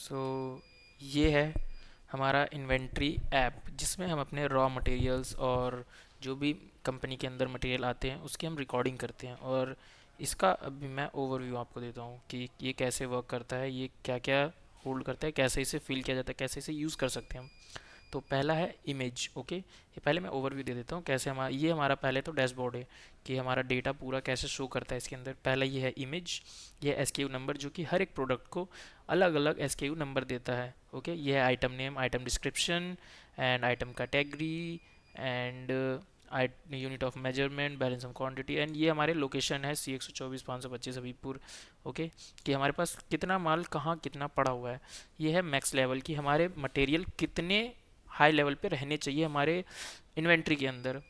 सो ये है हमारा इन्वेंट्री ऐप जिसमें हम अपने रॉ मटेरियल्स और जो भी कंपनी के अंदर मटेरियल आते हैं उसकी हम रिकॉर्डिंग करते हैं। और इसका अभी मैं ओवरव्यू आपको देता हूँ कि ये कैसे वर्क करता है, ये क्या क्या होल्ड करता है, कैसे इसे फिल किया जाता है, कैसे इसे यूज़ कर सकते हैं हम। तो पहला है इमेज। ओके, ये पहले मैं ओवरव्यू दे देता हूँ कैसे हमारा ये हमारा पहले तो डैशबोर्ड है कि हमारा डेटा पूरा कैसे शो करता है इसके अंदर। पहला ये है इमेज, ये एसकेयू नंबर जो कि हर एक प्रोडक्ट को अलग अलग एसकेयू नंबर देता है। ओके, ये है item name, item description and item category and unit of measurement, balance of quantity and ये हमारे लोकेशन है C 124 525 हबीबपुर। ओके, कि हमारे पास कितना माल कहाँ कितना पड़ा हुआ है। ये है मैक्स लेवल की हमारे मटेरियल कितने हाई लेवल पे रहने चाहिए हमारे इन्वेंट्री के अंदर।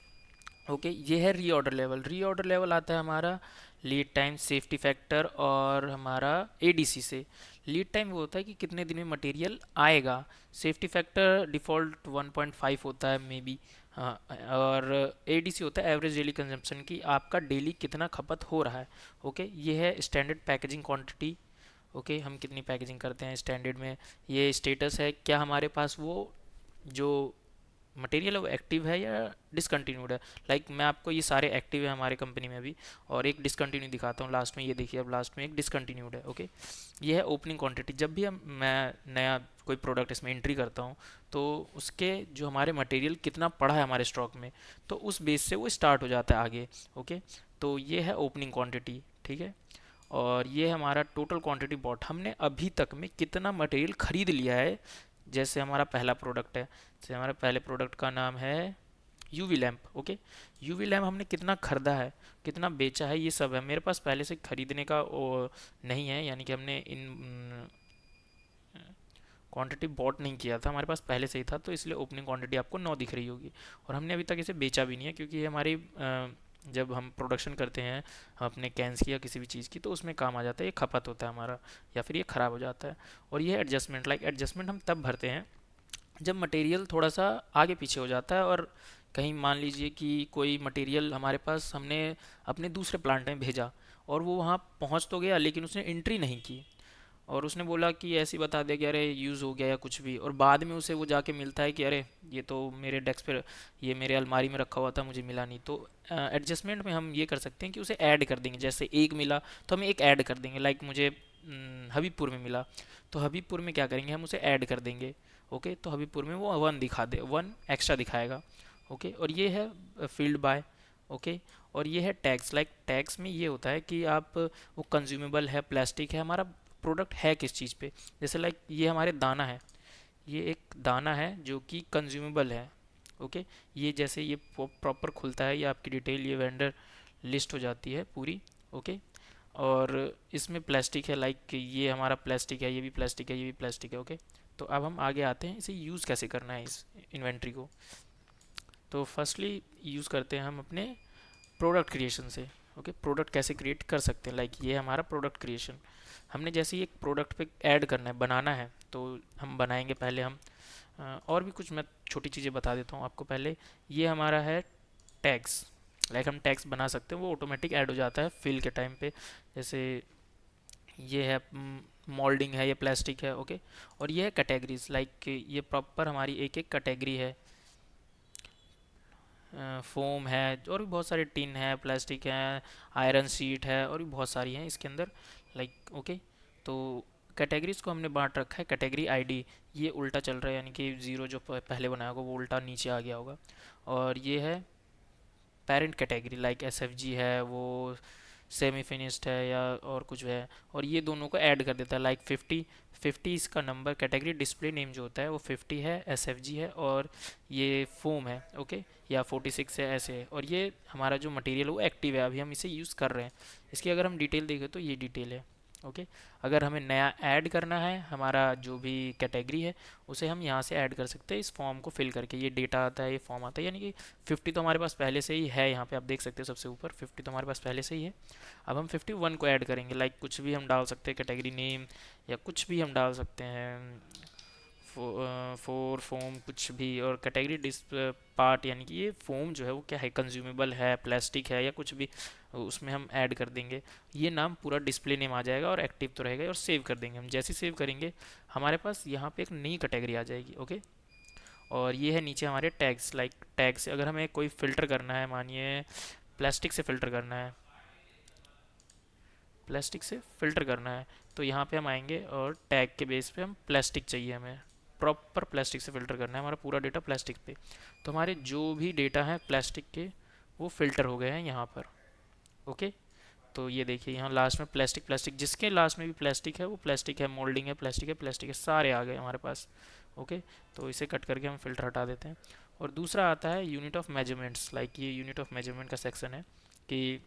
ओके, ये है रीऑर्डर लेवल। रीऑर्डर लेवल आता है हमारा लीड टाइम, सेफ्टी फैक्टर और हमारा एडीसी से। लीड टाइम वो होता है कि कितने दिन में मटेरियल आएगा। सेफ्टी फैक्टर डिफ़ॉल्ट 1.5 होता है मे बी। हाँ, और एडीसी होता है एवरेज डेली कंजम्पशन की आपका डेली कितना खपत हो रहा है। ओके, ये है स्टैंडर्ड पैकेजिंग क्वांटिटी। ओके, हम कितनी पैकेजिंग करते हैं स्टैंडर्ड में। ये स्टेटस है क्या हमारे पास वो जो मटेरियल है वो एक्टिव है या डिसकंटिन्यूड है। लाइक मैं आपको ये सारे एक्टिव है हमारे कंपनी में भी और एक डिसकंटिन्यू दिखाता हूँ लास्ट में। ये देखिए अब लास्ट में एक डिसकंटिन्यूड है। ओके, ये है ओपनिंग क्वांटिटी। जब भी मैं नया कोई प्रोडक्ट इसमें एंट्री करता हूँ तो उसके जो हमारे मटेरियल कितना पड़ा है हमारे स्टॉक में, तो उस बेस से वो स्टार्ट हो जाता है आगे। ओके, तो ये है ओपनिंग क्वांटिटी। ठीक है, और ये हमारा टोटल क्वांटिटी बॉट, हमने अभी तक में कितना मटेरियल खरीद लिया है। जैसे हमारा पहला प्रोडक्ट है, जैसे हमारे पहले प्रोडक्ट का नाम है UV lamp. Okay, UV lamp हमने कितना खरीदा है, कितना बेचा है, ये सब है मेरे पास पहले से खरीदने का नहीं है, यानी कि हमने इन क्वांटिटी बॉट नहीं किया था, हमारे पास पहले से ही था, तो इसलिए ओपनिंग क्वांटिटी आपको 9 दिख रही होगी। और हमने अभी तक इसे बेचा भी नहीं है क्योंकि ये हमारी जब हम प्रोडक्शन करते हैं अपने कैंस की या किसी भी चीज़ की तो उसमें काम आ जाता है, ये खपत होता है हमारा या फिर ये ख़राब हो जाता है। और ये एडजस्टमेंट, लाइक एडजस्टमेंट हम तब भरते हैं जब मटेरियल थोड़ा सा आगे पीछे हो जाता है और कहीं मान लीजिए कि कोई मटेरियल हमारे पास हमने अपने दूसरे प्लांट में भेजा और वो वहाँ पहुँच तो गया लेकिन उसने एंट्री नहीं की और उसने बोला कि ऐसे ही बता दिया कि अरे यूज़ हो गया या कुछ भी, और बाद में उसे वो जाके मिलता है कि अरे ये तो मेरे डेस्क पर, ये मेरे अलमारी में रखा हुआ था, मुझे मिला नहीं। तो एडजस्टमेंट में हम ये कर सकते हैं कि उसे ऐड कर देंगे। जैसे एक मिला तो हम एक ऐड कर देंगे, लाइक मुझे हबीबपुर में मिला तो हबीबपुर में क्या करेंगे, हम उसे ऐड कर देंगे। ओके, तो हबीबपुर में वो 1 दिखा दे, 1 एक्स्ट्रा दिखाएगा। ओके, और ये है फील्ड बाय। ओके, और ये है टैग्स। लाइक टैग्स में ये होता है कि आप वो कंज्यूमेबल है, प्लास्टिक है, हमारा प्रोडक्ट है किस चीज़ पे। जैसे लाइक ये हमारे दाना है, ये एक दाना है जो कि कंज्यूमेबल है। ओके, ये जैसे ये प्रॉपर खुलता है, ये आपकी डिटेल, ये वेंडर लिस्ट हो जाती है पूरी। ओके, और इसमें प्लास्टिक है, लाइक ये हमारा प्लास्टिक है, ये भी प्लास्टिक है, ये भी प्लास्टिक है। ओके, तो अब हम आगे आते हैं इसे यूज़ कैसे करना है इस इन्वेंट्री को। तो फर्स्टली यूज़ करते हैं हम अपने प्रोडक्ट क्रिएशन से। ओके, प्रोडक्ट कैसे क्रिएट कर सकते हैं, लाइक ये हमारा प्रोडक्ट क्रिएशन। हमने जैसे ही एक प्रोडक्ट पे ऐड करना है, बनाना है, तो हम बनाएंगे पहले हम और भी कुछ मैं छोटी चीज़ें बता देता हूँ आपको पहले। ये हमारा है टैग्स। लाइक हम टैग्स बना सकते हैं, वो ऑटोमेटिक ऐड हो जाता है फिल के टाइम पे। जैसे ये है मोल्डिंग है, ये प्लास्टिक है। ओके, और ये है कैटेगरीज, लाइक ये प्रॉपर हमारी एक एक कैटेगरी है। फोम है और भी बहुत सारे, टिन है, प्लास्टिक है, आयरन शीट है और भी बहुत सारी हैं इसके अंदर। लाइक ओके, तो कैटेगरीज को हमने बांट रखा है। कैटेगरी आईडी ये उल्टा चल रहा है, यानी कि ज़ीरो जो पहले बनाया होगा वो उल्टा नीचे आ गया होगा। और ये है पेरेंट कैटेगरी, लाइक एसएफजी है, वो सेमी फिनिश्ड है या और कुछ है, और ये दोनों को ऐड कर देता है। लाइक 50 इसका नंबर, कैटेगरी डिस्प्ले नेम जो होता है वो 50 है, एसएफजी है, और ये फोम है। ओके, या 46 है, ऐसे है। और ये हमारा जो मटेरियल है वो एक्टिव है, अभी हम इसे यूज़ कर रहे हैं। इसकी अगर हम डिटेल देखें तो ये डिटेल है। ओके, अगर हमें नया ऐड करना है हमारा जो भी कैटेगरी है उसे हम यहाँ से ऐड कर सकते हैं इस फॉर्म को फिल करके। ये डेटा आता है, ये फॉर्म आता है, यानी कि 50 तो हमारे पास पहले से ही है, यहाँ पे आप देख सकते हो सबसे ऊपर 50 तो हमारे पास पहले से ही है। अब हम 51 को ऐड करेंगे, लाइक कुछ भी हम डाल सकते हैं, कैटेगरी नेम या कुछ भी हम डाल सकते हैं, फोर फोम कुछ भी, और कैटेगरी डिस पार्ट, यानी कि ये फोम जो है वो क्या है, कंज्यूमेबल है, प्लास्टिक है, या कुछ भी उसमें हम ऐड कर देंगे। ये नाम पूरा डिस्प्ले नेम आ जाएगा और एक्टिव तो रहेगा, और सेव कर देंगे हम। जैसे सेव करेंगे हमारे पास यहाँ पे एक नई कैटेगरी आ जाएगी। ओके। और ये है नीचे हमारे टैग्स, लाइक टैग से अगर हमें कोई फ़िल्टर करना है, मानिए प्लास्टिक से फ़िल्टर करना है, प्लास्टिक से फ़िल्टर करना है, तो यहाँ पे हम आएंगे और टैग के बेस पे हम प्लास्टिक चाहिए, हमें प्रॉपर प्लास्टिक से फ़िल्टर करना है, हमारा पूरा डेटा प्लास्टिक पे। तो हमारे जो भी डेटा हैं प्लास्टिक के वो फ़िल्टर हो गए हैं यहाँ पर। ओके। तो ये देखिए यहाँ लास्ट में प्लास्टिक, प्लास्टिक जिसके लास्ट में भी प्लास्टिक है वो प्लास्टिक है, मोल्डिंग है प्लास्टिक है, प्लास्टिक है, सारे आ गए हमारे पास। ओके। तो इसे कट करके हम फ़िल्टर हटा देते हैं। और दूसरा आता है यूनिट ऑफ मेजरमेंट्स, लाइक ये यूनिट ऑफ मेजरमेंट का सेक्शन है कि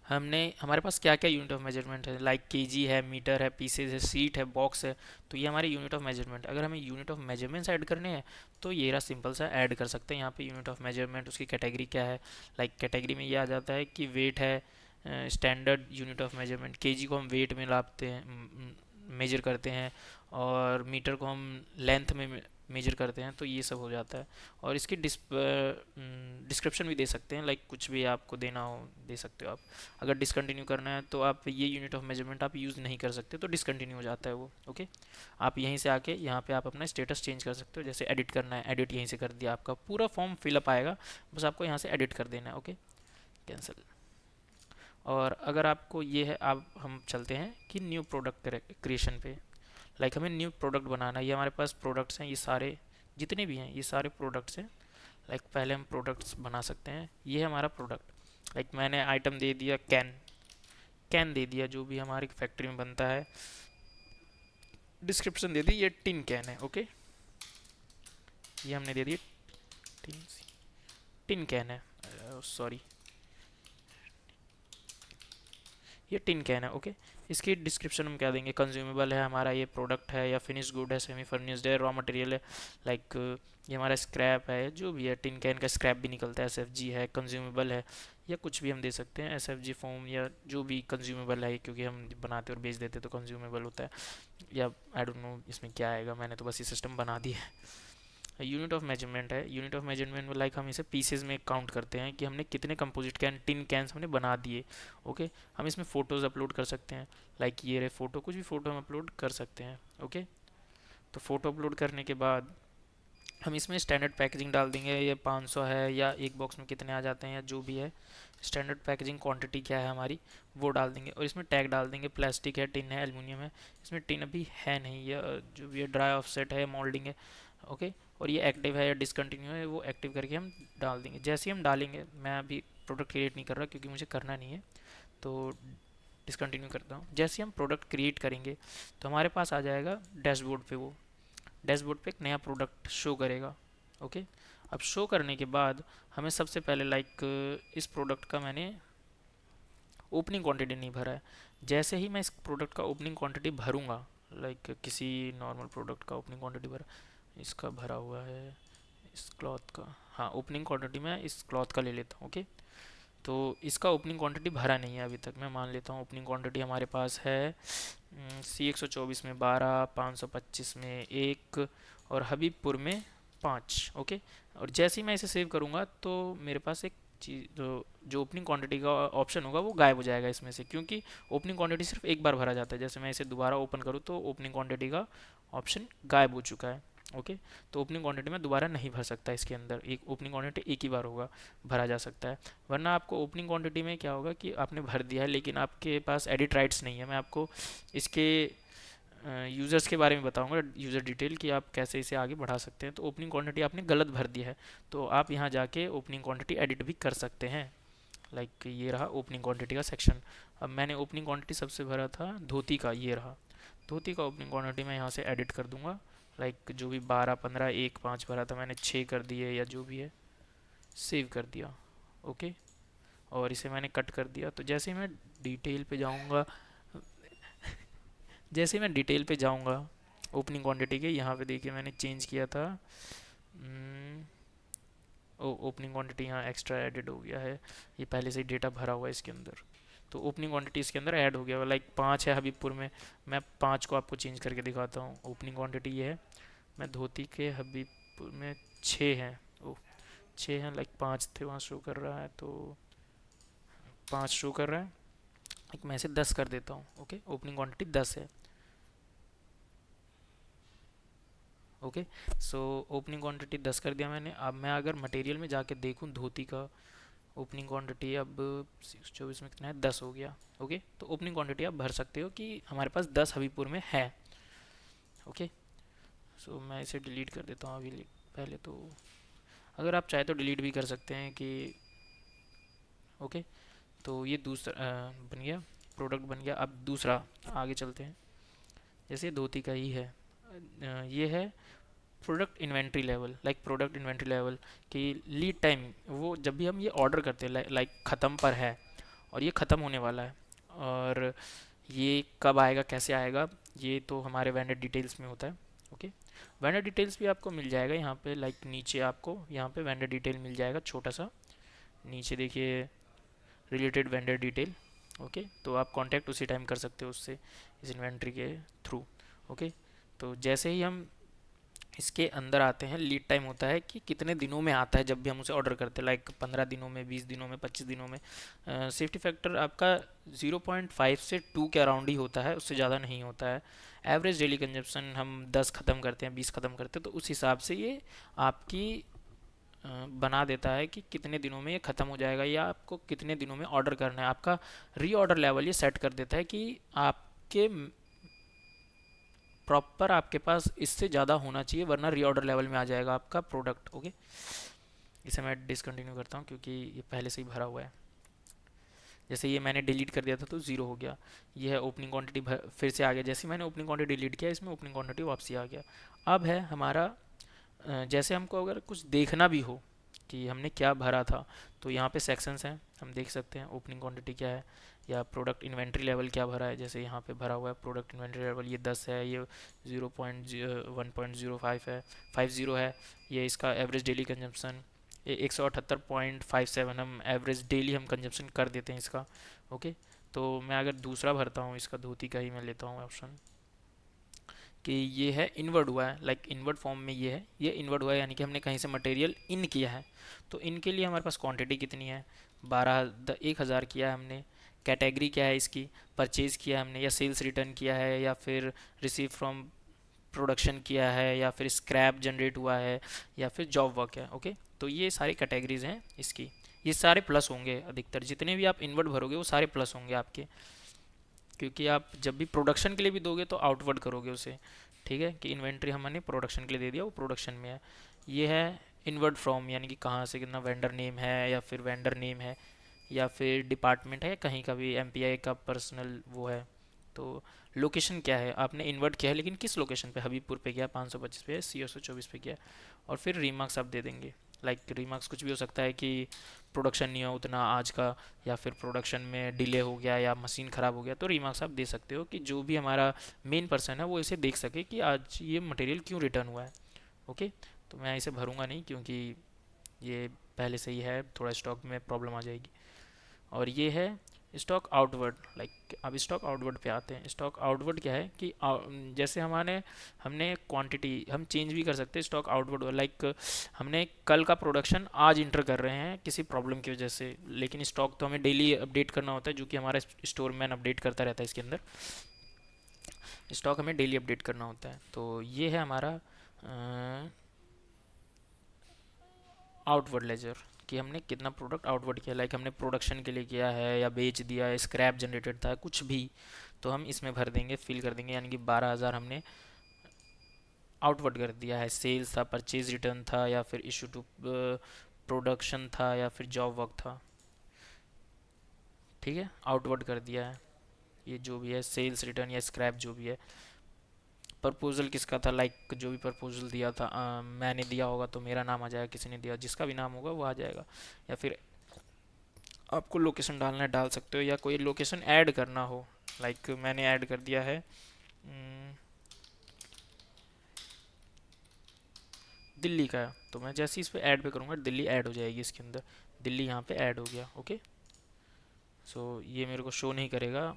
हमने हमारे पास क्या क्या यूनिट ऑफ मेजरमेंट है, लाइक केजी है, मीटर है, पीसेज है, सीट है, बॉक्स है। तो ये हमारे यूनिट ऑफ मेजरमेंट। अगर हमें यूनिट ऑफ मेजरमेंट्स ऐड करने हैं तो ये रहा सिंपल सा ऐड कर सकते हैं यहाँ पे यूनिट ऑफ मेजरमेंट, उसकी कैटेगरी क्या है। लाइक कैटेगरी में ये आ जाता है कि वेट है, standard unit of measurement, KG को हम वेट में लाते हैं, मेजर करते हैं, और मीटर को हम लेंथ में मेजर करते हैं, तो ये सब हो जाता है। और इसकी डिस्क्रिप्शन भी दे सकते हैं, लाइक कुछ भी आपको देना हो दे सकते हो आप। अगर डिसकंटिन्यू करना है तो आप ये यूनिट ऑफ मेजरमेंट आप यूज़ नहीं कर सकते, तो डिसकंटिन्यू हो जाता है वो। ओके। आप यहीं से आके यहाँ पे आप अपना स्टेटस चेंज कर सकते हो, जैसे एडिट करना है, एडिट यहीं से कर दिया, आपका पूरा फॉर्म फिलअप आएगा, बस आपको यहाँ से एडिट कर देना है। ओके। कैंसिल। और अगर आपको ये है, आप हम चलते हैं कि न्यू प्रोडक्ट क्रिएशन पे। लाइक हमें न्यू प्रोडक्ट बनाना है, ये हमारे पास प्रोडक्ट्स हैं, ये सारे जितने भी हैं ये सारे प्रोडक्ट्स हैं। लाइक पहले हम प्रोडक्ट्स बना सकते हैं, ये है हमारा प्रोडक्ट। लाइक मैंने आइटम दे दिया कैन, कैन दे दिया जो भी हमारी फैक्ट्री में बनता है, डिस्क्रिप्शन दे दी ये टिन कैन है। ओके। ये हमने दे दिया टिन, टिन कैन है, सॉरी ये टिन कैन है। ओके। इसकी डिस्क्रिप्शन हम क्या देंगे, कंज्यूमेबल है हमारा, ये प्रोडक्ट है या फिनिश गुड है, सेमी फर्निश्ड है, रॉ मटेरियल है, लाइक ये हमारा स्क्रैप है, जो भी है, टिन कैन का स्क्रैप भी निकलता है, एसएफजी है, कंज्यूमेबल है, या कुछ भी हम दे सकते हैं, एसएफजी फोम या जो भी कंज्यूमेबल है, क्योंकि हम बनाते और बेच देते तो कंज्यूमेबल होता है। या आई डोंट नो इसमें क्या आएगा, मैंने तो बस ये सिस्टम बना दिया है। यूनिट ऑफ मेजरमेंट है, यूनिट ऑफ मेजरमेंट में लाइक हम इसे पीसेज में काउंट करते हैं कि हमने कितने कंपोजिट कैन, टिन कैंस हमने बना दिए। ओके। हम इसमें फ़ोटोज़ अपलोड कर सकते हैं, लाइक ये रहे फ़ोटो, कुछ भी फ़ोटो हम अपलोड कर सकते हैं। ओके। तो फ़ोटो अपलोड करने के बाद हम इसमें स्टैंडर्ड पैकेजिंग डाल देंगे, ये 500 है या एक बॉक्स में कितने आ जाते हैं या जो भी है, स्टैंडर्ड पैकेजिंग क्वांटिटी क्या है हमारी वो डाल देंगे। और इसमें टैग डाल देंगे, प्लास्टिक है, टिन है, एल्युमिनियम है। इसमें टिन अभी है नहीं, ये जो भी है ड्राई ऑफसेट है, मोल्डिंग है। ओके। और ये एक्टिव है या डिसकंटिन्यू है वो एक्टिव करके हम डाल देंगे। जैसे ही हम डालेंगे, मैं अभी प्रोडक्ट क्रिएट नहीं कर रहा क्योंकि मुझे करना नहीं है, तो डिसकंटिन्यू करता हूँ। जैसे ही हम प्रोडक्ट क्रिएट करेंगे तो हमारे पास आ जाएगा डैशबोर्ड पे, वो डैशबोर्ड पे एक नया प्रोडक्ट शो करेगा। ओके। अब शो करने के बाद हमें सबसे पहले लाइक इस प्रोडक्ट का मैंने ओपनिंग क्वांटिटी नहीं भरा है। जैसे ही मैं इस प्रोडक्ट का ओपनिंग क्वांटिटी भरूंगा, लाइक किसी नॉर्मल प्रोडक्ट का ओपनिंग क्वांटिटी भरा, इसका भरा हुआ है, इस क्लॉथ का, हाँ ओपनिंग क्वांटिटी मैं इस क्लॉथ का ले लेता हूँ। ओके। तो इसका ओपनिंग क्वांटिटी भरा नहीं है अभी तक, मैं मान लेता हूँ ओपनिंग क्वांटिटी हमारे पास है C124 में 12, 525 में एक, और हबीबपुर में 5। ओके। और जैसे ही मैं इसे सेव करूँगा तो मेरे पास एक चीज़, जो ओपनिंग क्वांटिटी का ऑप्शन होगा वो गायब हो जाएगा इसमें से, क्योंकि ओपनिंग क्वांटिटी सिर्फ एक बार भरा जाता है। जैसे मैं इसे दोबारा ओपन करूँ तो ओपनिंग क्वांटिटी का ऑप्शन गायब हो चुका है। ओके। तो ओपनिंग क्वांटिटी में दोबारा नहीं भर सकता, इसके अंदर एक ओपनिंग क्वांटिटी एक ही बार होगा भरा जा सकता है। वरना आपको ओपनिंग क्वांटिटी में क्या होगा कि आपने भर दिया है लेकिन आपके पास एडिट राइट्स नहीं है। मैं आपको इसके यूज़र्स के बारे में बताऊंगा, यूज़र डिटेल, कि आप कैसे इसे आगे बढ़ा सकते हैं। तो ओपनिंग क्वांटिटी आपने गलत भर दी है, तो आप यहाँ जाके ओपनिंग क्वांटिटी एडिट भी कर सकते हैं। लाइक ये रहा ओपनिंग क्वांटिटी का सेक्शन। अब मैंने ओपनिंग क्वांटिटी सबसे भरा था धोती का, ये रहा धोती का ओपनिंग क्वांटिटी, मैं यहाँ से एडिट कर दूंगा। लाइक जो भी 12, 15, 1, 5 भरा था मैंने 6 कर दिए या जो भी है, सेव कर दिया। ओके। और इसे मैंने कट कर दिया। तो जैसे ही मैं डिटेल पे जाऊंगा, जैसे ही मैं डिटेल पे जाऊंगा ओपनिंग क्वांटिटी के, यहाँ पे देखिए मैंने चेंज किया था, ओ ओपनिंग क्वांटिटी यहाँ एक्स्ट्रा एडिड हो गया है, ये पहले से ही डेटा भरा हुआ है इसके अंदर। तो ओपनिंग क्वांटिटी इसके अंदर ऐड हो गया, लाइक 5 है हबीबपुर में, मैं 5 को आपको चेंज करके दिखाता हूँ। ओपनिंग क्वांटिटी ये है, मैं धोती के हबीबपुर में 6 हैं, ओ 6 हैं, लाइक 5 थे वहाँ शो कर रहा है, तो 5 शो कर रहा है, एक मैं इसे 10 कर देता हूँ। ओके, ओपनिंग क्वांटिटी 10 है। ओके, सो ओपनिंग क्वांटिटी 10 कर दिया मैंने। अब मैं अगर मटेरियल में जाके देखूँ धोती का ओपनिंग क्वांटिटी, अब 624 में कितना है, 10 हो गया। ओके, तो ओपनिंग क्वांटिटी आप भर सकते हो कि हमारे पास 10 हबीबपुर में है। ओके, सो मैं इसे डिलीट कर देता हूँ अभी। पहले तो अगर आप चाहे तो डिलीट भी कर सकते हैं कि ओके, तो ये दूसरा बन गया, प्रोडक्ट बन गया। अब दूसरा आगे चलते हैं। जैसे धोती का ही है, ये है product inventory level, like product inventory level की लीड टाइम, वो जब भी हम ये ऑर्डर करते हैं लाइक ख़त्म पर है और ये ख़त्म होने वाला है, और ये कब आएगा कैसे आएगा, ये तो हमारे वेंडर डिटेल्स में होता है। ओके, वेंडर डिटेल्स भी आपको मिल जाएगा यहाँ पे, लाइक नीचे आपको यहाँ पे वेंडर डिटेल मिल जाएगा छोटा सा, नीचे देखिए रिलेटेड वेंडर डिटेल। ओके, तो आप कांटेक्ट उसी टाइम कर सकते हो उससे, इस इन्वेंट्री के थ्रू। ओके, तो जैसे ही हम इसके अंदर आते हैं, लीड टाइम होता है कि कितने दिनों में आता है जब भी हम उसे ऑर्डर करते हैं, लाइक 15 दिनों में, 20 दिनों में, 25 दिनों में। सेफ्टी फैक्टर आपका 0.5 से 2 के अराउंड ही होता है, उससे ज़्यादा नहीं होता है। एवरेज डेली कंजप्शन हम 10 ख़त्म करते हैं, 20 ख़त्म करते हैं, तो उस हिसाब से ये आपकी बना देता है कि कितने दिनों में ये ख़त्म हो जाएगा, या आपको कितने दिनों में ऑर्डर करना है। आपका री ऑर्डर लेवल ये सेट कर देता है कि आपके प्रॉपर आपके पास इससे ज़्यादा होना चाहिए, वरना रीऑर्डर लेवल में आ जाएगा आपका प्रोडक्ट। ओके, इसे मैं डिसकंटिन्यू करता हूँ क्योंकि ये पहले से ही भरा हुआ है। जैसे ये मैंने डिलीट कर दिया था तो ज़ीरो हो गया। ये है ओपनिंग क्वांटिटी, फिर से आ गया। जैसे मैंने ओपनिंग क्वांटिटी डिलीट किया, इसमें ओपनिंग क्वांटिटी वापसी आ गया। अब है हमारा जैसे हमको अगर कुछ देखना भी हो कि हमने क्या भरा था, तो यहाँ पे सेक्शंस हैं, हम देख सकते हैं ओपनिंग क्वांटिटी क्या है, या प्रोडक्ट इन्वेंट्री लेवल क्या भरा है। जैसे यहाँ पे भरा हुआ है प्रोडक्ट इन्वेंट्री लेवल, ये 10 है, ये 1.05 है, 50 है। ये इसका एवरेज डेली कंजम्पशन, ये 178.57 हम एवरेज डेली हम कंजम्पशन कर देते हैं इसका। ओके, तो मैं अगर दूसरा भरता हूँ इसका, धोती का ही मैं लेता हूँ ऑप्शन, कि ये है इनवर्ड हुआ है, लाइक इनवर्ड फॉर्म में ये है, ये इनवर्ड हुआ है, यानी कि हमने कहीं से मटेरियल इन किया है। तो इन के लिए हमारे पास क्वांटिटी कितनी है, 1,000 किया है हमने। कैटेगरी क्या है इसकी, परचेज़ किया है हमने, या सेल्स रिटर्न किया है, या फिर रिसीव फ्रॉम प्रोडक्शन किया है, या फिर स्क्रैप जनरेट हुआ है, या फिर जॉब वर्क है। ओके, तो ये सारी कैटेगरीज हैं इसकी। ये सारे प्लस होंगे, अधिकतर जितने भी आप इनवर्ड भरोगे वो सारे प्लस होंगे आपके, क्योंकि आप जब भी प्रोडक्शन के लिए भी दोगे तो आउटवर्ड करोगे उसे। ठीक है, कि इन्वेंट्री हमने प्रोडक्शन के लिए दे दिया, वो प्रोडक्शन में है। ये है इनवर्ड फ्रॉम, यानी कि कहाँ से कितना, वेंडर नेम है या फिर वेंडर नेम है, या फिर डिपार्टमेंट है, या कहीं का भी एमपीआई का पर्सनल वो है। तो लोकेशन क्या है, आपने इन्वर्ट किया है लेकिन किस लोकेशन पे, हबीबपुर पे किया, 525 पे, CO124 पे किया। और फिर रीमार्क्स आप दे देंगे, लाइक रीमार्क्स कुछ भी हो सकता है कि प्रोडक्शन नहीं हुआ उतना आज का, या फिर प्रोडक्शन में डिले हो गया, या मशीन ख़राब हो गया, तो रीमार्क्स आप दे सकते हो कि जो भी हमारा मेन पर्सन है वो इसे देख सके कि आज ये मटेरियल क्यों रिटर्न हुआ है। ओके, तो मैं इसे भरूंगा नहीं क्योंकि ये पहले से ही है, थोड़ा स्टॉक में प्रॉब्लम आ जाएगी। और ये है स्टॉक आउटवर्ड, लाइक अब स्टॉक आउटवर्ड पे आते हैं। स्टॉक आउटवर्ड क्या है कि जैसे हमारे हमने क्वांटिटी हम चेंज भी कर सकते हैं स्टॉक आउटवर्ड, लाइक हमने कल का प्रोडक्शन आज इंटर कर रहे हैं किसी प्रॉब्लम की वजह से, लेकिन स्टॉक तो हमें डेली अपडेट करना होता है, जो कि हमारा स्टोर मैन अपडेट करता रहता है इसके अंदर। स्टॉक हमें डेली अपडेट करना होता है। तो ये है हमारा आउटवर्ड लेजर, कि हमने कितना प्रोडक्ट आउटवर्ड किया, लाइक हमने प्रोडक्शन के लिए किया है या बेच दिया, स्क्रैप जनरेटेड था, कुछ भी, तो हम इसमें भर देंगे, फिल कर देंगे, यानी कि 12,000 हमने आउटवर्ड कर दिया है। सेल्स था, परचेज रिटर्न था, या फिर इशू टू प्रोडक्शन था, या फिर जॉब वर्क था। ठीक है, आउटवर्ड कर दिया है, ये जो भी है सेल्स रिटर्न या स्क्रैप जो भी है। प्रपोजल किसका था, लाइक जो भी प्रपोजल दिया था, मैंने दिया होगा तो मेरा नाम आ जाएगा, किसी ने दिया, जिसका भी नाम होगा वो आ जाएगा। या फिर आपको लोकेशन डालना है डाल सकते हो, या कोई लोकेशन ऐड करना हो, लाइक मैंने ऐड कर दिया है दिल्ली का, तो मैं जैसे ही इस पे ऐड पे करूँगा दिल्ली ऐड हो जाएगी इसके अंदर, दिल्ली यहाँ पे ऐड हो गया। ओके, सो ये मेरे को शो नहीं करेगा।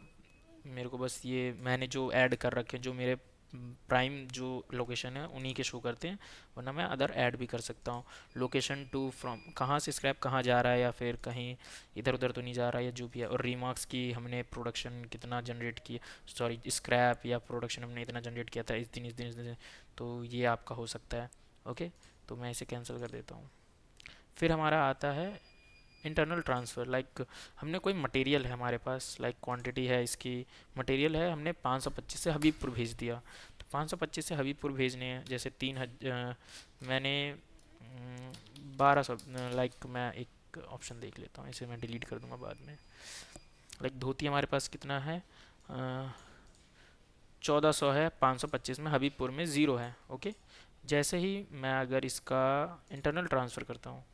मेरे को बस ये मैंने जो ऐड कर रखे हैं, जो मेरे प्राइम जो लोकेशन है उन्हीं के शो करते हैं, वरना मैं अदर ऐड भी कर सकता हूँ। लोकेशन टू फ्रॉम, कहाँ से स्क्रैप कहाँ जा रहा है, या फिर कहीं इधर उधर तो नहीं जा रहा है, या जो भी है। और रिमार्क्स की हमने प्रोडक्शन कितना जनरेट किया, सॉरी स्क्रैप या प्रोडक्शन हमने इतना जनरेट किया था इस दिन इस दिन इस दिन, तो ये आपका हो सकता है। ओके, तो मैं इसे कैंसिल कर देता हूँ। फिर हमारा आता है इंटरनल ट्रांसफ़र। लाइक हमने कोई मटेरियल है हमारे पास, लाइक क्वांटिटी है इसकी, मटेरियल है, हमने 525 से हबीबपुर भेज दिया। तो 525 से हबीबपुर भेजने हैं, जैसे मैंने 1200, लाइक मैं एक ऑप्शन देख लेता हूँ, इसे मैं डिलीट कर दूंगा बाद में। लाइक धोती हमारे पास कितना है, 1400 है, 525 में, हबीबपुर में ज़ीरो है। ओके, जैसे ही मैं अगर इसका इंटरनल ट्रांसफ़र करता हूँ,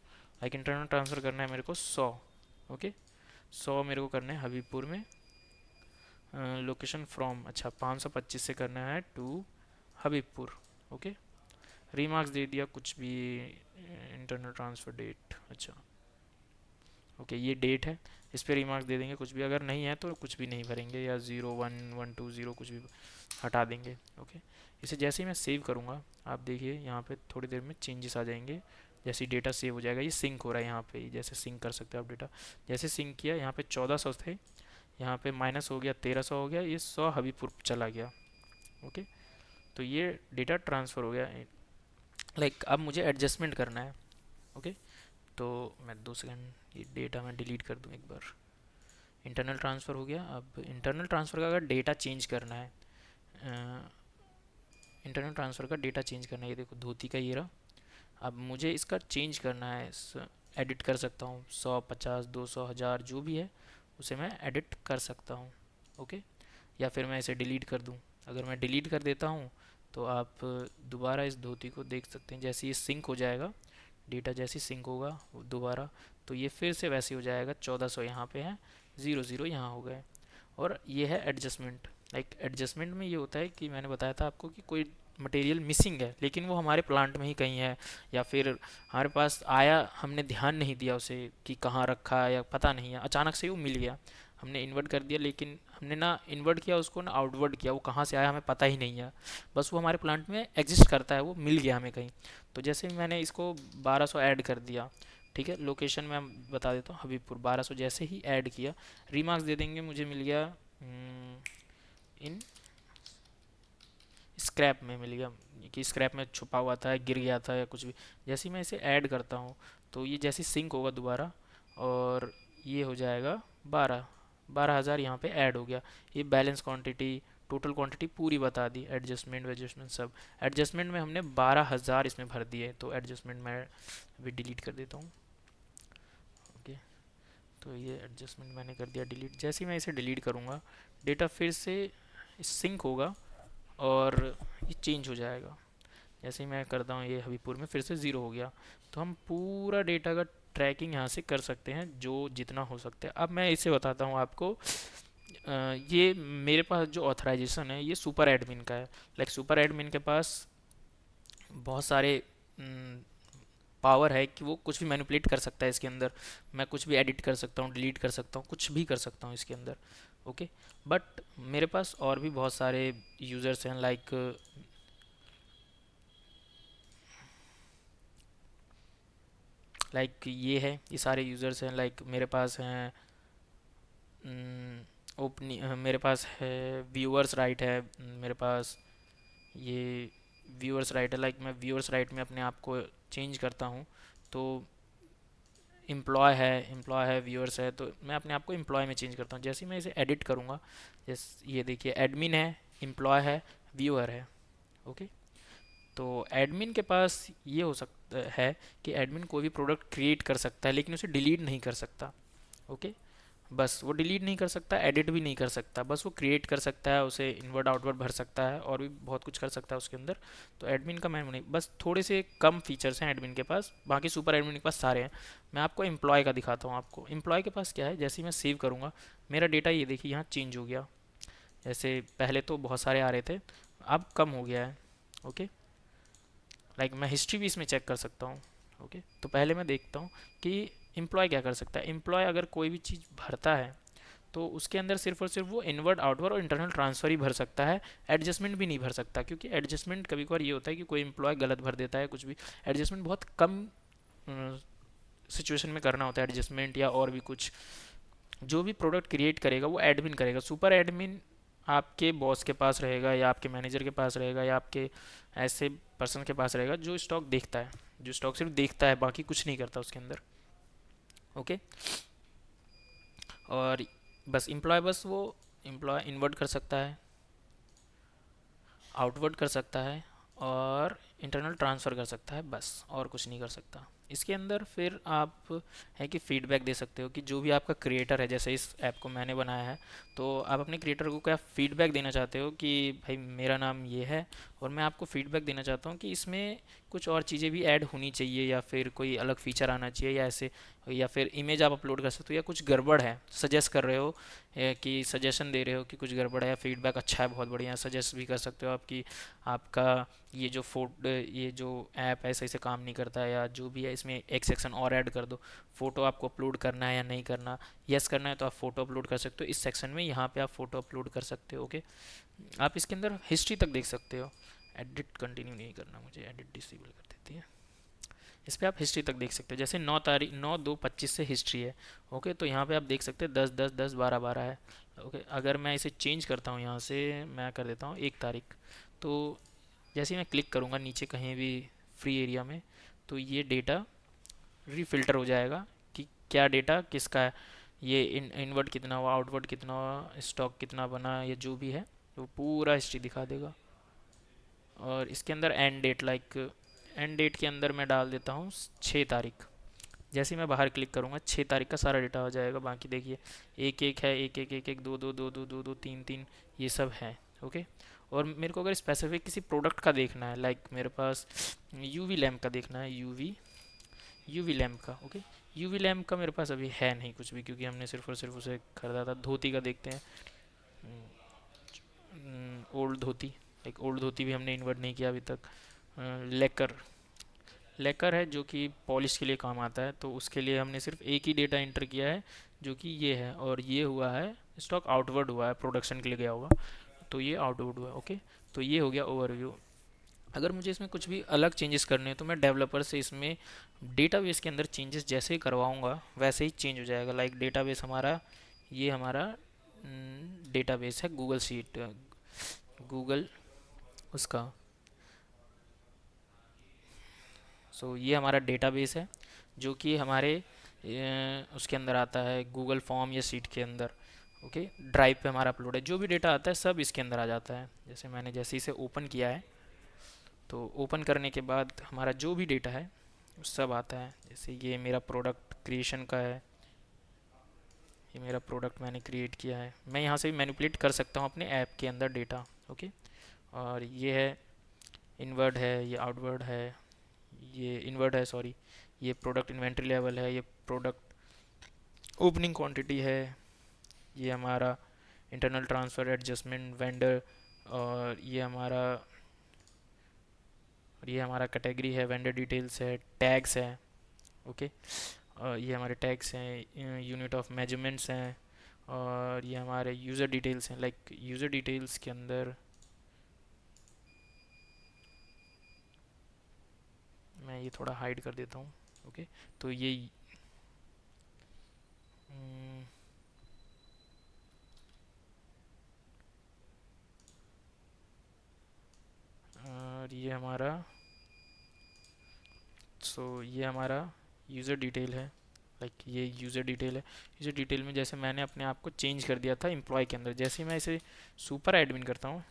लाइक इंटरनल ट्रांसफ़र करना है मेरे को 100। ओके, 100 मेरे को करना है हबीबपुर में। लोकेशन फ्रॉम, अच्छा 525 से करना है टू हबीबपुर। ओके, रीमार्क्स दे दिया कुछ भी, इंटरनल ट्रांसफ़र डेट, अच्छा ओके ये डेट है, इस पर रीमार्क्स दे देंगे कुछ भी। अगर नहीं है तो कुछ भी नहीं भरेंगे, या 01 1 2 0 कुछ भी हटा देंगे। ओके, इसे जैसे ही मैं सेव करूँगा, आप देखिए यहाँ पे थोड़ी देर में चेंजेस आ जाएंगे। जैसे ही डेटा सेव हो जाएगा, ये सिंक हो रहा है यहाँ पे, जैसे सिंक कर सकते हो आप डेटा। जैसे सिंक किया, यहाँ पे 1400 थे, यहाँ पे माइनस हो गया, 1300 हो गया, ये 100 हबीबपुर चला गया। ओके, तो ये डेटा ट्रांसफ़र हो गया। लाइक अब मुझे एडजस्टमेंट करना है। ओके, तो मैं 2 सेकंड, ये डेटा मैं डिलीट कर दूँ एक बार। इंटरनल ट्रांसफ़र हो गया। अब इंटरनल ट्रांसफ़र का अगर डेटा चेंज करना है, इंटरनल ट्रांसफ़र का डेटा चेंज करना है, ये देखो धोती का ये रहा। अब मुझे इसका चेंज करना है, एडिट कर सकता हूँ, 100 50 200 1000 जो भी है उसे मैं एडिट कर सकता हूँ। ओके, या फिर मैं इसे डिलीट कर दूँ। अगर मैं डिलीट कर देता हूँ तो आप दोबारा इस धोती को देख सकते हैं, जैसे ये सिंक हो जाएगा, डेटा जैसे सिंक होगा दोबारा, तो ये फिर से वैसे हो जाएगा। 1400 यहाँ पे है, 00 यहाँ हो गए। और ये है एडजस्टमेंट। लाइक एडजस्टमेंट में ये होता है कि मैंने बताया था आपको कि कोई मटेरियल मिसिंग है, लेकिन वो हमारे प्लांट में ही कहीं है, या फिर हमारे पास आया, हमने ध्यान नहीं दिया उसे कि कहाँ रखा है, या पता नहीं है, अचानक से वो मिल गया, हमने इन्वर्ट कर दिया, लेकिन हमने ना इन्वर्ट किया उसको ना आउटवर्ड किया, वो कहाँ से आया हमें पता ही नहीं है, बस वो हमारे प्लांट में एग्जिस्ट करता है, वो मिल गया हमें कहीं। तो जैसे मैंने इसको 1200 ऐड कर दिया, ठीक है, लोकेशन मैं बता देता हूँ हबीबपुर, 1200 जैसे ही ऐड किया, रीमार्क्स दे देंगे, मुझे मिल गया इन स्क्रैप में मिल गया, कि स्क्रैप में छुपा हुआ था, गिर गया था, या कुछ भी। जैसे ही मैं इसे ऐड करता हूँ तो ये जैसे सिंक होगा दोबारा, और ये हो जाएगा 12,000 यहाँ पे ऐड हो गया। ये बैलेंस क्वांटिटी, टोटल क्वांटिटी पूरी बता दी, एडजस्टमेंट वेडजस्टमेंट सब। एडजस्टमेंट में हमने 12,000 इसमें भर दिए, तो एडजस्टमेंट मैं अभी डिलीट कर देता हूँ। ओके, तो ये एडजस्टमेंट मैंने कर दिया डिलीट। जैसे ही मैं इसे डिलीट करूँगा, डेटा फिर से सिंक होगा और ये चेंज हो जाएगा। जैसे ही मैं करता हूँ ये हबीबपुर में फिर से ज़ीरो हो गया। तो हम पूरा डेटा का ट्रैकिंग यहाँ से कर सकते हैं, जो जितना हो सकता है। अब मैं इसे बताता हूँ आपको, ये मेरे पास जो ऑथराइजेशन है ये सुपर एडमिन का है। लाइक सुपर एडमिन के पास बहुत सारे पावर है कि वो कुछ भी मैनिपुलेट कर सकता है इसके अंदर। मैं कुछ भी एडिट कर सकता हूँ, डिलीट कर सकता हूँ, कुछ भी कर सकता हूँ इसके अंदर। ओके, बट मेरे पास और भी बहुत सारे यूज़र्स हैं, लाइक ये है, ये सारे यूज़र्स हैं। लाइक मेरे पास हैं ओपनी, मेरे पास है व्यूअर्स राइट है, मेरे पास ये व्यूअर्स राइट है। लाइक मैं व्यूअर्स राइट में अपने आप को चेंज करता हूँ, तो एम्प्लॉय है व्यूअर्स है, तो मैं अपने आप को एम्प्लॉय में चेंज करता हूँ। जैसे ही मैं इसे एडिट करूँगा, जैसे ये देखिए एडमिन है, एम्प्लॉय है, व्यूअर है। ओके, तो एडमिन के पास ये हो सकता है कि एडमिन कोई भी प्रोडक्ट क्रिएट कर सकता है, लेकिन उसे डिलीट नहीं कर सकता। ओके, बस वो डिलीट नहीं कर सकता, एडिट भी नहीं कर सकता, बस वो क्रिएट कर सकता है, उसे इनवर्ड आउटवर्ड भर सकता है, और भी बहुत कुछ कर सकता है उसके अंदर। तो एडमिन का मैं नहीं, बस थोड़े से कम फीचर्स हैं एडमिन के पास, बाकी सुपर एडमिन के पास सारे हैं। मैं आपको एम्प्लॉय का दिखाता हूँ। आपको एम्प्लॉय के पास क्या है, जैसे ही मैं सेव करूँगा, मेरा डेटा ये देखिए यहाँ चेंज हो गया। जैसे पहले तो बहुत सारे आ रहे थे, अब कम हो गया है। ओके, लाइक मैं हिस्ट्री भी इसमें चेक कर सकता हूँ। ओके, तो पहले मैं देखता हूँ कि एम्प्लॉय क्या कर सकता है। एम्प्लॉय अगर कोई भी चीज़ भरता है तो उसके अंदर सिर्फ और सिर्फ वो इनवर्ड आउटवर्ड और इंटरनल ट्रांसफ़र ही भर सकता है, एडजस्टमेंट भी नहीं भर सकता, क्योंकि एडजस्टमेंट कभी कभार ये होता है कि कोई एम्प्लॉय गलत भर देता है कुछ भी। एडजस्टमेंट बहुत कम सिचुएशन में करना होता है एडजस्टमेंट, या और भी कुछ। जो भी प्रोडक्ट क्रिएट करेगा वो एडमिन करेगा, सुपर एडमिन आपके बॉस के पास रहेगा, या आपके मैनेजर के पास रहेगा, या आपके ऐसे पर्सन के पास रहेगा जो स्टॉक देखता है, जो स्टॉक सिर्फ देखता है, बाकी कुछ नहीं करता उसके अंदर। ओके। और बस एम्प्लॉय, बस वो एम्प्लॉय इन्वर्ट कर सकता है, आउटवर्ड कर सकता है, और इंटरनल ट्रांसफ़र कर सकता है, बस और कुछ नहीं कर सकता। इसके अंदर फिर आप है कि फीडबैक दे सकते हो कि जो भी आपका क्रिएटर है, जैसे इस ऐप को मैंने बनाया है, तो आप अपने क्रिएटर को क्या फीडबैक देना चाहते हो कि भाई मेरा नाम ये है, और मैं आपको फीडबैक देना चाहता हूँ कि इसमें कुछ और चीज़ें भी ऐड होनी चाहिए, या फिर कोई अलग फीचर आना चाहिए, या ऐसे, या फिर इमेज आप अपलोड कर सकते हो, या कुछ गड़बड़ है सजेस्ट कर रहे हो, कि सजेशन दे रहे हो कि कुछ गड़बड़ है, या फीडबैक अच्छा है बहुत बढ़िया, सजेस्ट भी कर सकते हो आप कि आपका ये जो ये जो ऐप है सही से काम नहीं करता है, या जो भी है इसमें एक सेक्शन और ऐड कर दो, फ़ोटो आपको अपलोड करना है या नहीं करना। यस करना है तो आप फ़ोटो अपलोड कर सकते हो इस सेक्शन में, यहाँ पे आप फ़ोटो अपलोड कर सकते हो। ओके। आप इसके अंदर हिस्ट्री तक देख सकते हो। एडिट कंटिन्यू नहीं करना मुझे, एडिट डिसेबल कर देती है। इस पर आप हिस्ट्री तक देख सकते हो, जैसे 9/2/25 से हिस्ट्री है। ओके, तो यहाँ पे आप देख सकते हैं 10/10/10 12/12 है। ओके, अगर मैं इसे चेंज करता हूँ, यहाँ से मैं कर देता हूँ 1 तारीख, तो जैसे ही मैं क्लिक करूँगा नीचे कहीं भी फ्री एरिया में, तो ये डेटा रीफिल्टर हो जाएगा कि क्या डेटा किसका है, ये इनवर्ड कितना हुआ, आउटवर्ड कितना हुआ, स्टॉक कितना बना, ये जो भी है वो पूरा हिस्ट्री दिखा देगा। और इसके अंदर end date, like end date के अंदर मैं डाल देता हूँ 6 तारीख। जैसे ही मैं बाहर क्लिक करूँगा 6 तारीख का सारा डेटा हो जाएगा। बाकी देखिए एक एक है, एक एक एक एक, दो दो दो दो दो दो, तीन तीन, ये सब है। ओके। और मेरे को अगर स्पेसिफिक किसी प्रोडक्ट का देखना है, लाइक मेरे पास यूवी लैम्प का देखना है, यूवी लैम्प का। ओके। यूवी लैम्प का मेरे पास अभी है नहीं कुछ भी, क्योंकि हमने सिर्फ और सिर्फ उसे खरीदा था। धोती का देखते हैं, ओल्ड धोती, एक ओल्ड धोती भी हमने इन्वर्ट नहीं किया अभी तक। लेकर लेकर है जो कि पॉलिश के लिए काम आता है, तो उसके लिए हमने सिर्फ एक ही डेटा इंटर किया है जो कि ये है, और ये हुआ है स्टॉक आउटवर्ड हुआ है, प्रोडक्शन के लिए गया होगा, तो ये आउटवर्ड हुआ है। ओके। तो ये हो गया ओवरव्यू। अगर मुझे इसमें कुछ भी अलग चेंजेस करने हैं तो मैं डेवलपर से इसमें डेटाबेस के अंदर चेंजेस जैसे ही करवाऊंगा वैसे ही चेंज हो जाएगा। लाइक डेटाबेस हमारा, ये हमारा डेटाबेस है गूगल शीट, गूगल उसका। सो ये हमारा डेटाबेस है जो कि हमारे उसके अंदर आता है, गूगल फॉर्म या शीट के अंदर। ओके। ड्राइव पे हमारा अपलोड है, जो भी डेटा आता है सब इसके अंदर आ जाता है। जैसे मैंने जैसे इसे ओपन किया है, तो ओपन करने के बाद हमारा जो भी डेटा है वो सब आता है। जैसे ये मेरा प्रोडक्ट क्रिएशन का है, ये मेरा प्रोडक्ट मैंने क्रिएट किया है। मैं यहाँ से भी मैनिपुलेट कर सकता हूँ अपने ऐप के अंदर डेटा। ओके। और ये है इनवर्ड है, ये आउटवर्ड है, ये इनवर्ड है सॉरी, ये प्रोडक्ट इन्वेंट्री लेवल है, ये प्रोडक्ट ओपनिंग क्वांटिटी है, ये हमारा इंटरनल ट्रांसफ़र एडजस्टमेंट वेंडर, और ये हमारा कैटेगरी है, वेंडर डिटेल्स है, टैग्स है। ओके। और ये हमारे टैग्स हैं, यूनिट ऑफ मेजरमेंट्स हैं, और ये हमारे यूज़र डिटेल्स हैं। लाइक यूज़र डिटेल्स के अंदर मैं ये थोड़ा हाइड कर देता हूँ। ओके। तो ये हम्म, और ये हमारा, ये हमारा यूज़र डिटेल है। लाइक ये यूज़र डिटेल है। यूज़र डिटेल में जैसे मैंने अपने आप को चेंज कर दिया था एम्प्लॉय के अंदर, जैसे ही मैं इसे सुपर एडमिन करता हूँ,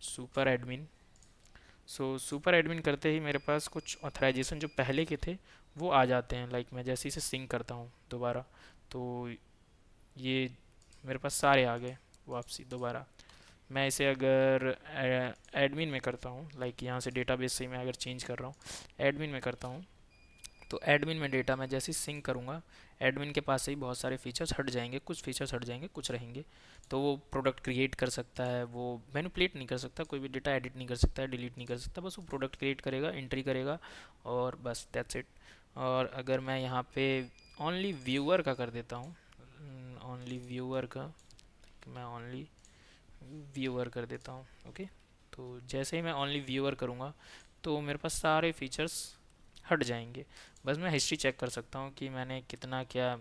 सुपर एडमिन, सुपर एडमिन करते ही मेरे पास कुछ ऑथराइजेशन जो पहले के थे वो आ जाते हैं। लाइक मैं जैसे इसे सिंक करता हूँ दोबारा, तो ये मेरे पास सारे आ गए वापसी दोबारा। मैं इसे अगर एडमिन में करता हूँ, लाइक यहाँ से डेटाबेस से मैं अगर चेंज कर रहा हूँ, एडमिन में करता हूँ, तो एडमिन में डेटा मैं जैसे सिंक करूँगा, एडमिन के पास से ही बहुत सारे फीचर्स हट जाएंगे, कुछ फीचर्स हट जाएंगे, कुछ रहेंगे। तो वो प्रोडक्ट क्रिएट कर सकता है, वो मैनिपुलेट नहीं कर सकता, कोई भी डेटा एडिट नहीं कर सकता है, डिलीट नहीं कर सकता, बस वो प्रोडक्ट क्रिएट करेगा, एंट्री करेगा, और बस दैट्स इट। और अगर मैं यहाँ पे ओनली व्यूअर का कर देता हूँ, ओनली व्यूअर का, मैं ओनली व्यूअर कर देता हूँ। ओके, तो जैसे ही मैं ओनली व्यूअर करूँगा तो मेरे पास सारे फीचर्स हट जाएंगे। बस मैं हिस्ट्री चेक कर सकता हूँ कि मैंने कितना क्या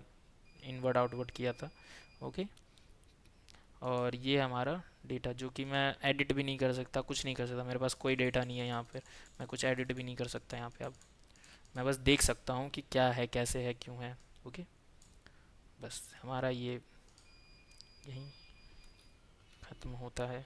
इनवर्ड आउटवर्ड किया था। ओके, और ये हमारा डेटा जो कि मैं एडिट भी नहीं कर सकता, कुछ नहीं कर सकता, मेरे पास कोई डेटा नहीं है यहाँ पर, मैं कुछ एडिट भी नहीं कर सकता यहाँ पे। अब मैं बस देख सकता हूँ कि क्या है, कैसे है, क्यों है। ओके, बस हमारा ये यहीं ख़त्म होता है।